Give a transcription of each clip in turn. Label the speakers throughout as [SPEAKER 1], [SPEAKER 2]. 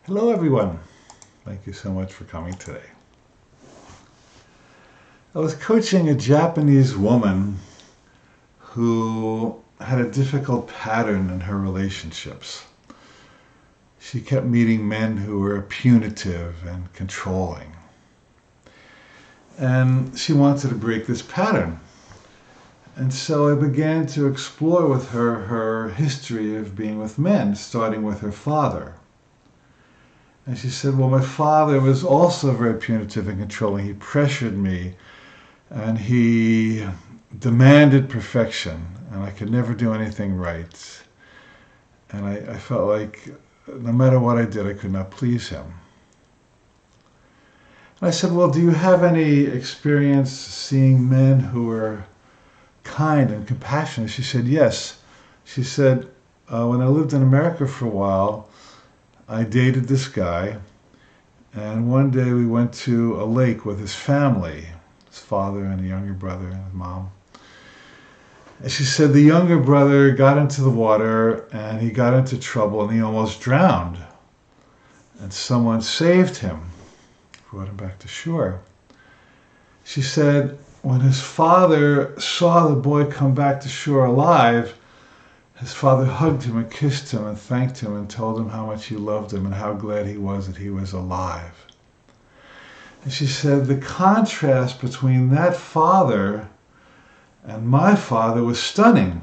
[SPEAKER 1] Hello, everyone. Thank you so much for coming today. I was coaching a Japanese woman who had a difficult pattern in her relationships. She kept meeting men who were punitive and controlling. And she wanted to break this pattern. And so I began to explore with her history of being with men, starting with her father. And she said, well, my father was also very punitive and controlling. He pressured me and he demanded perfection, and I could never do anything right. And I felt like no matter what I did, I could not please him. And I said, well, do you have any experience seeing men who were kind and compassionate? She said, yes. She said, when I lived in America for a while, I dated this guy, and one day we went to a lake with his family, his father and a younger brother and his mom. And she said the younger brother got into the water and he got into trouble and he almost drowned. And someone saved him, brought him back to shore. She said when his father saw the boy come back to shore alive, his father hugged him and kissed him and thanked him and told him how much he loved him and how glad he was that he was alive. And she said the contrast between that father and my father was stunning.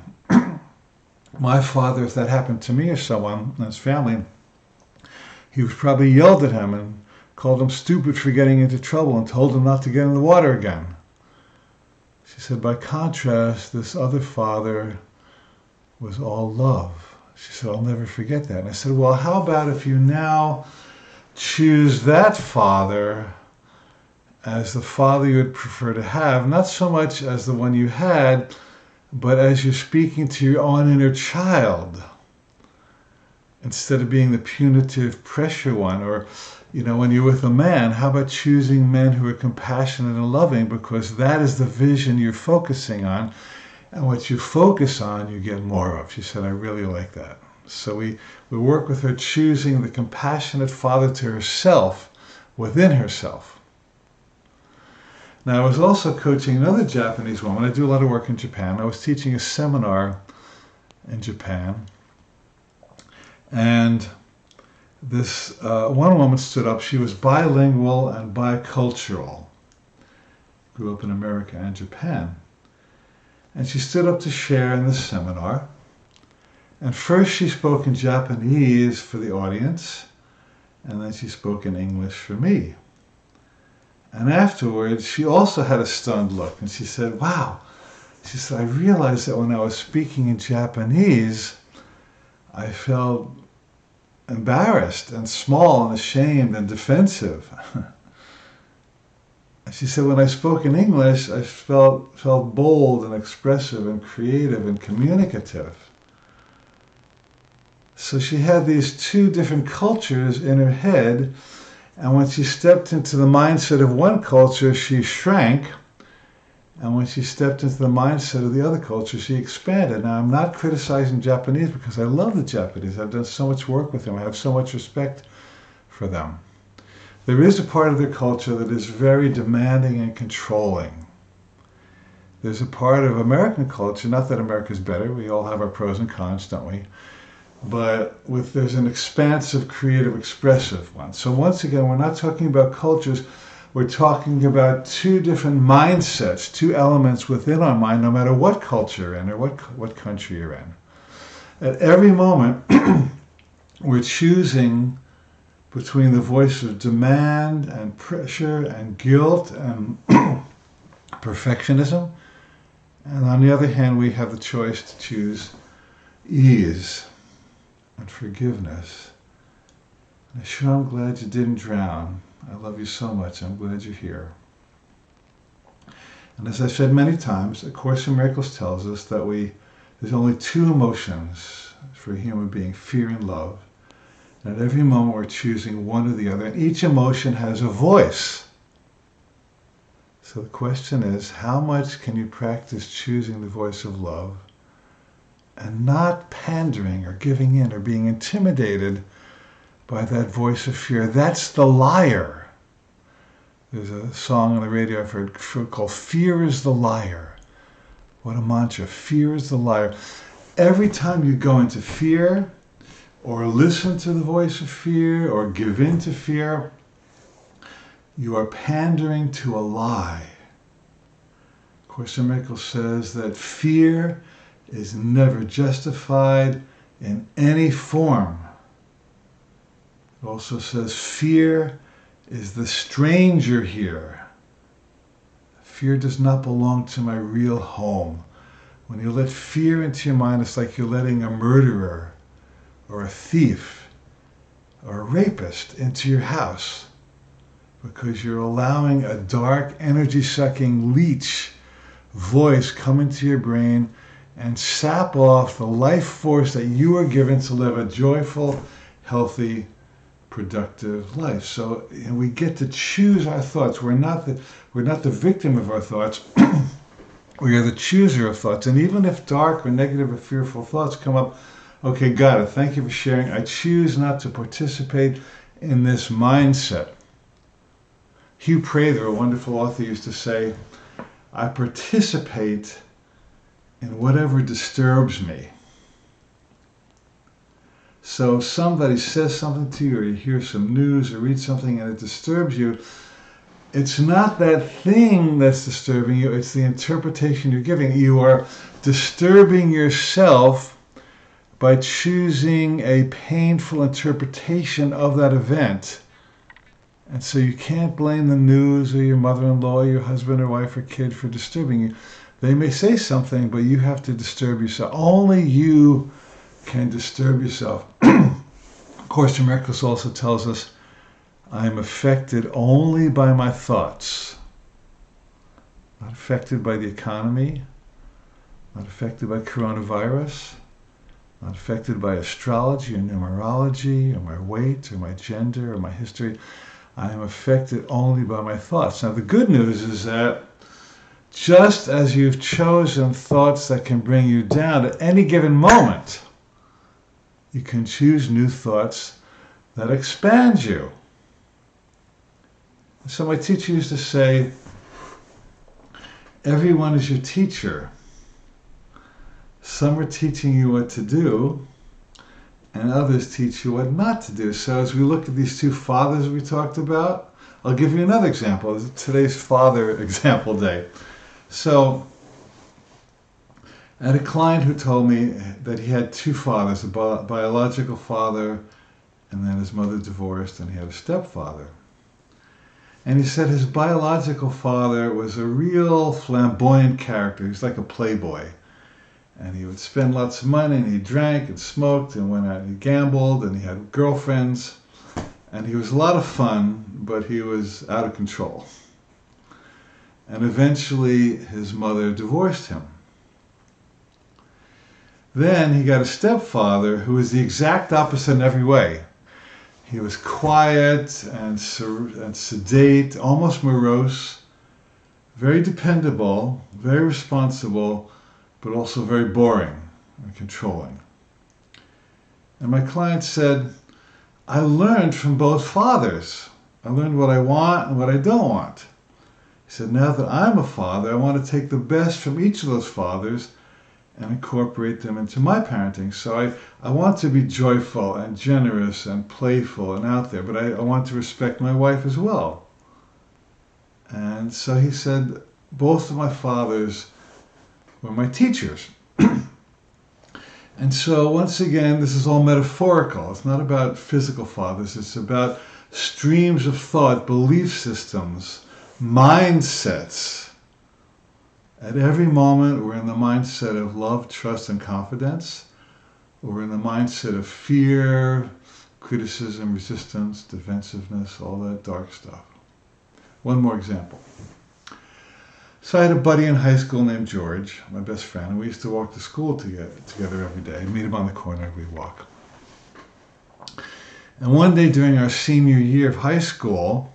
[SPEAKER 1] My father, if that happened to me or someone in his family, he was probably yelled at him and called him stupid for getting into trouble and told him not to get in the water again. She said, by contrast, this other father was all love. She said, I'll never forget that. And I said, well, how about if you now choose that father as the father you would prefer to have, not so much as the one you had, but as you're speaking to your own inner child, instead of being the punitive pressure one. Or, when you're with a man, how about choosing men who are compassionate and loving, because that is the vision you're focusing on, and what you focus on, you get more of. She said, I really like that. So we work with her choosing the compassionate father to herself within herself. Now, I was also coaching another Japanese woman. I do a lot of work in Japan. I was teaching a seminar in Japan. And this one woman stood up. She was bilingual and bicultural. Grew up in America and Japan. And she stood up to share in the seminar. And first she spoke in Japanese for the audience. And then she spoke in English for me. And afterwards, she also had a stunned look. And she said, wow. She said, I realized that when I was speaking in Japanese, I felt embarrassed and small and ashamed and defensive. And she said, when I spoke in English, I felt bold and expressive and creative and communicative. So she had these two different cultures in her head. And when she stepped into the mindset of one culture, she shrank. And when she stepped into the mindset of the other culture, she expanded. Now, I'm not criticizing Japanese because I love the Japanese. I've done so much work with them. I have so much respect for them. There is a part of their culture that is very demanding and controlling. There's a part of American culture, not that America's better. We all have our pros and cons, don't we? But there's an expansive, creative, expressive one. So once again, we're not talking about cultures. We're talking about two different mindsets, two elements within our mind, no matter what culture you're in or what country you're in. At every moment, we're choosing between the voice of demand and pressure and guilt and perfectionism. And on the other hand, we have the choice to choose ease and forgiveness. And sure, I'm glad you didn't drown. I love you so much. I'm glad you're here. And as I've said many times, A Course in Miracles tells us that there's only two emotions for a human being, fear and love. And at every moment we're choosing one or the other. And each emotion has a voice. So the question is, how much can you practice choosing the voice of love and not pandering or giving in or being intimidated by that voice of fear. That's the liar. There's a song on the radio I've heard called Fear is the Liar. What a mantra. Fear is the liar. Every time you go into fear, or listen to the voice of fear, or give in to fear, you are pandering to a lie. Course in Miracles says that fear is never justified in any form. It also says fear is the stranger here. Fear does not belong to my real home. When you let fear into your mind, it's like you're letting a murderer or a thief or a rapist into your house, because you're allowing a dark, energy-sucking leech voice come into your brain and sap off the life force that you are given to live a joyful, healthy, productive life. So we get to choose our thoughts. We're not the victim of our thoughts. We are the chooser of thoughts. And even if dark or negative or fearful thoughts come up, okay, got it. Thank you for sharing. I choose not to participate in this mindset. Hugh Prather, a wonderful author, used to say, I participate in whatever disturbs me. So if somebody says something to you, or you hear some news or read something and it disturbs you, it's not that thing that's disturbing you, it's the interpretation you're giving. You are disturbing yourself by choosing a painful interpretation of that event. And so you can't blame the news or your mother-in-law, your husband or wife or kid for disturbing you. They may say something, but you have to disturb yourself. Only you can disturb yourself. Course in Miracles also tells us, I am affected only by my thoughts. Not affected by the economy, not affected by coronavirus, not affected by astrology or numerology or my weight or my gender or my history. I am affected only by my thoughts. Now the good news is that just as you've chosen thoughts that can bring you down at any given moment, you can choose new thoughts that expand you. So my teacher used to say, everyone is your teacher. Some are teaching you what to do, and others teach you what not to do. So as we look at these two fathers we talked about, I'll give you another example. Today's Father Example Day. So I had a client who told me that he had two fathers, a biological father, and then his mother divorced, and he had a stepfather. And he said his biological father was a real flamboyant character. He was like a playboy. And he would spend lots of money, and he drank and smoked and went out and he gambled, and he had girlfriends. And he was a lot of fun, but he was out of control. And eventually his mother divorced him. Then he got a stepfather who was the exact opposite in every way. He was quiet and sedate, almost morose, very dependable, very responsible, but also very boring and controlling. And my client said, I learned from both fathers. I learned what I want and what I don't want. He said, now that I'm a father, I want to take the best from each of those fathers and incorporate them into my parenting. So I want to be joyful and generous and playful and out there, but I want to respect my wife as well. And so he said, both of my fathers were my teachers. And so once again, this is all metaphorical. It's not about physical fathers. It's about streams of thought, belief systems, mindsets. At every moment, we're in the mindset of love, trust, and confidence. We're in the mindset of fear, criticism, resistance, defensiveness, all that dark stuff. One more example. So I had a buddy in high school named George, my best friend, and we used to walk to school together every day. I'd meet him on the corner and we'd walk. And one day during our senior year of high school,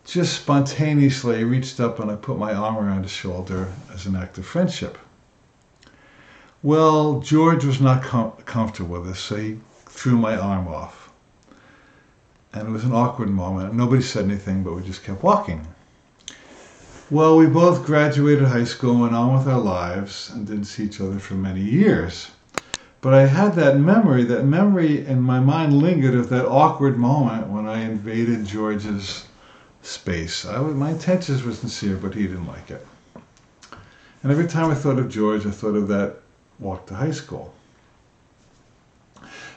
[SPEAKER 1] just spontaneously I reached up and I put my arm around his shoulder as an act of friendship. Well, George was not comfortable with this, so he threw my arm off. And it was an awkward moment. Nobody said anything, but we just kept walking. Well, we both graduated high school and went on with our lives and didn't see each other for many years. But I had that memory in my mind lingered of that awkward moment when I invaded George's space. My intentions were sincere, but he didn't like it. And every time I thought of George, I thought of that walk to high school.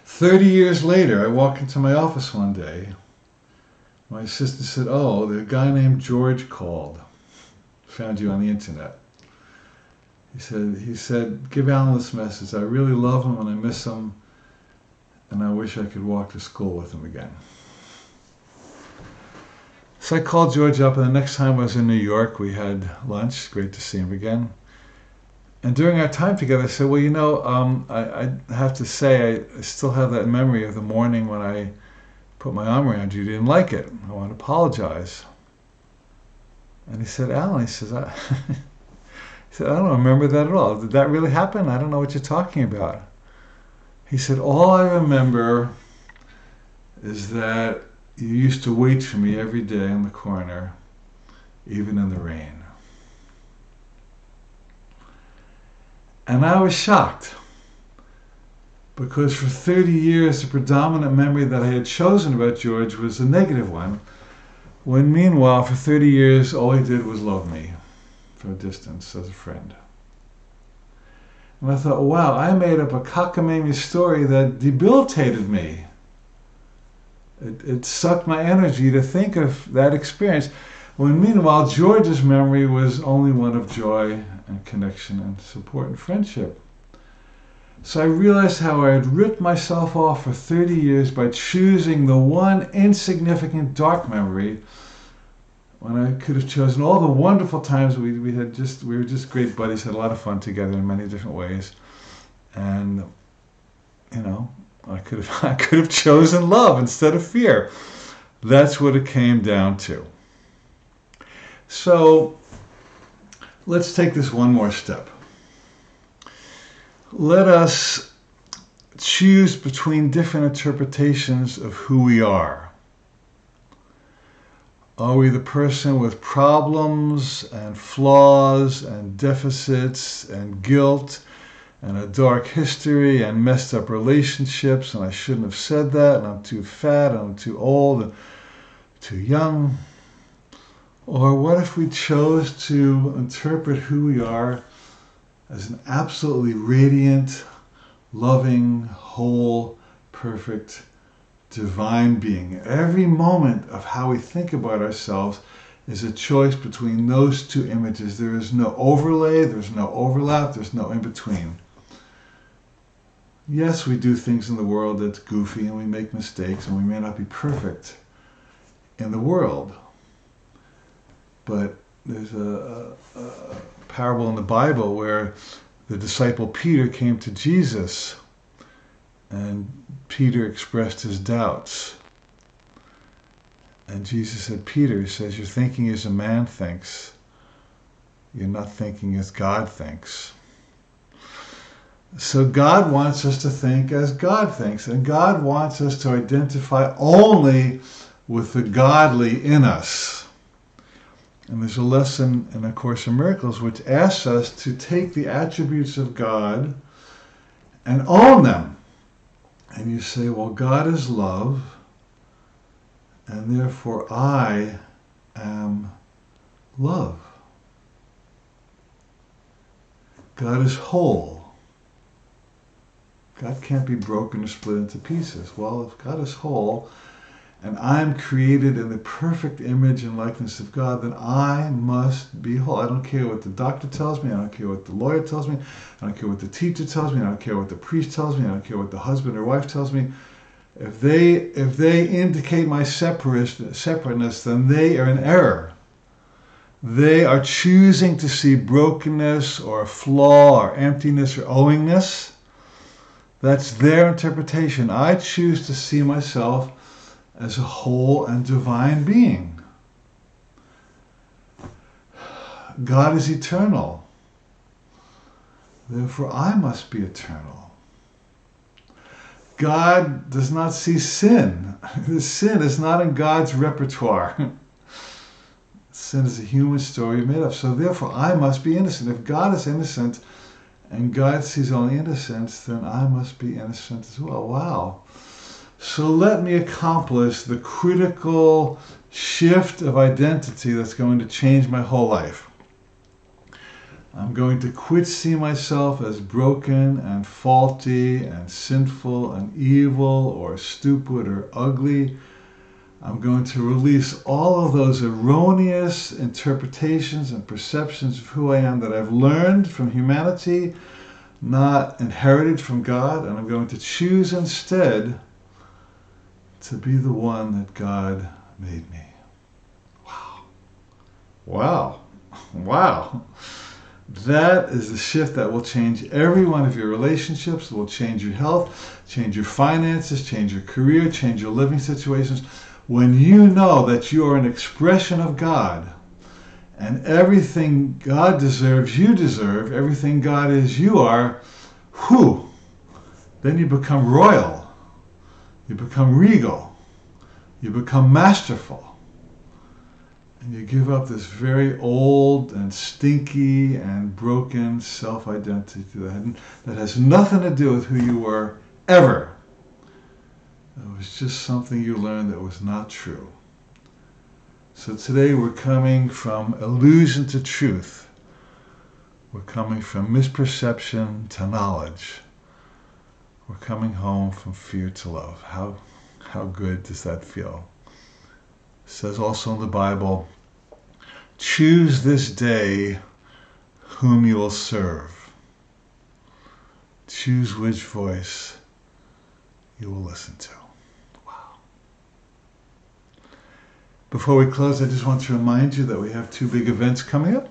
[SPEAKER 1] 30 years later, I walk into my office one day. My assistant said, "Oh, the guy named George called. Found you on the internet." He said, "Give Alan this message. I really love him and I miss him, and I wish I could walk to school with him again." So I called George up, and the next time I was in New York, we had lunch. Great to see him again. And during our time together, I said, "Well, I have to say, I still have that memory of the morning when I put my arm around you. You didn't like it. I want to apologize." And he said, "Alan," he says, he said, "I don't remember that at all. Did that really happen? I don't know what you're talking about." He said, "All I remember is that you used to wait for me every day in the corner, even in the rain." And I was shocked, because for 30 years the predominant memory that I had chosen about George was a negative one, when meanwhile for 30 years all he did was love me from a distance as a friend. And I thought, wow, I made up a cockamamie story that debilitated me. It sucked my energy to think of that experience, when meanwhile George's memory was only one of joy and connection and support and friendship. So I realized how I had ripped myself off for 30 years by choosing the one insignificant dark memory, when I could have chosen all the wonderful times we were just great buddies, had a lot of fun together in many different ways. And I could have chosen love instead of fear. That's what it came down to. So let's take this one more step. Let us choose between different interpretations of who we are. Are we the person with problems and flaws and deficits and guilt and a dark history and messed up relationships, and I shouldn't have said that, and I'm too fat, and I'm too old, and too young? Or what if we chose to interpret who we are as an absolutely radiant, loving, whole, perfect, divine being? Every moment of how we think about ourselves is a choice between those two images. There is no overlay, there's no overlap, there's no in-between. Yes, we do things in the world that's goofy, and we make mistakes, and we may not be perfect in the world. But there's a parable in the Bible where the disciple Peter came to Jesus, and Peter expressed his doubts. And Jesus said, "Peter," he says, "you're thinking as a man thinks. You're not thinking as God thinks." So God wants us to think as God thinks, and God wants us to identify only with the godly in us. And there's a lesson in A Course in Miracles which asks us to take the attributes of God and own them. And you say, well, God is love, and therefore I am love. God is whole. God can't be broken or split into pieces. Well, if God is whole, and I'm created in the perfect image and likeness of God, then I must be whole. I don't care what the doctor tells me. I don't care what the lawyer tells me. I don't care what the teacher tells me. I don't care what the priest tells me. I don't care what the husband or wife tells me. If they indicate my separateness, then they are in error. They are choosing to see brokenness or flaw or emptiness or owingness. That's their interpretation. I choose to see myself as a whole and divine being. God is eternal. Therefore, I must be eternal. God does not see sin. The sin is not in God's repertoire. Sin is a human story made up. So therefore, I must be innocent. If God is innocent and God sees only innocence, then I must be innocent as well. Wow. So let me accomplish the critical shift of identity that's going to change my whole life. I'm going to quit seeing myself as broken and faulty and sinful and evil or stupid or ugly. I'm going to release all of those erroneous interpretations and perceptions of who I am that I've learned from humanity, not inherited from God, and I'm going to choose instead to be the one that God made me. Wow. Wow. Wow. That is the shift that will change every one of your relationships. It will change your health, change your finances, change your career, change your living situations. When you know that you are an expression of God, and everything God deserves, you deserve, everything God is, you are, then you become royal, you become regal, you become masterful. And you give up this very old and stinky and broken self-identity that has nothing to do with who you were ever. It was just something you learned that was not true. So today we're coming from illusion to truth. We're coming from misperception to knowledge. We're coming home from fear to love. How good does that feel? It says also in the Bible, choose this day whom you will serve. Choose which voice you will listen to. Wow. Before we close, I just want to remind you that we have two big events coming up.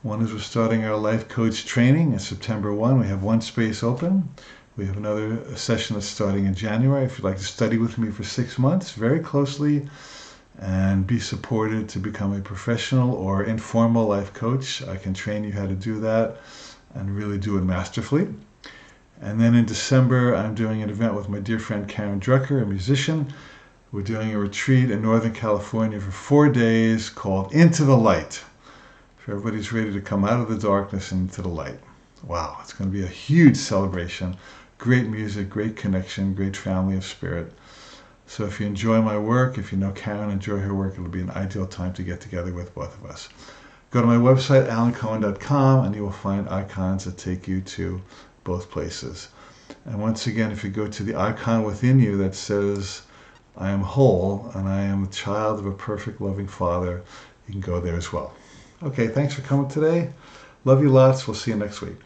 [SPEAKER 1] One is we're starting our life coach training in September 1. We have one space open. We have another session that's starting in January. If you'd like to study with me for 6 months, very closely, and be supported to become a professional or informal life coach, I can train you how to do that and really do it masterfully. And then in December, I'm doing an event with my dear friend Karen Drucker, a musician. We're doing a retreat in Northern California for 4 days called Into the Light. If everybody's ready to come out of the darkness and into the light. Wow, it's going to be a huge celebration. Great music, great connection, great family of spirit. So if you enjoy my work, if you know Karen, enjoy her work, it'll be an ideal time to get together with both of us. Go to my website, alancohen.com, and you will find icons that take you to both places. And once again, if you go to the icon within you that says, I am whole and I am a child of a perfect, loving Father, you can go there as well. Okay, thanks for coming today. Love you lots. We'll see you next week.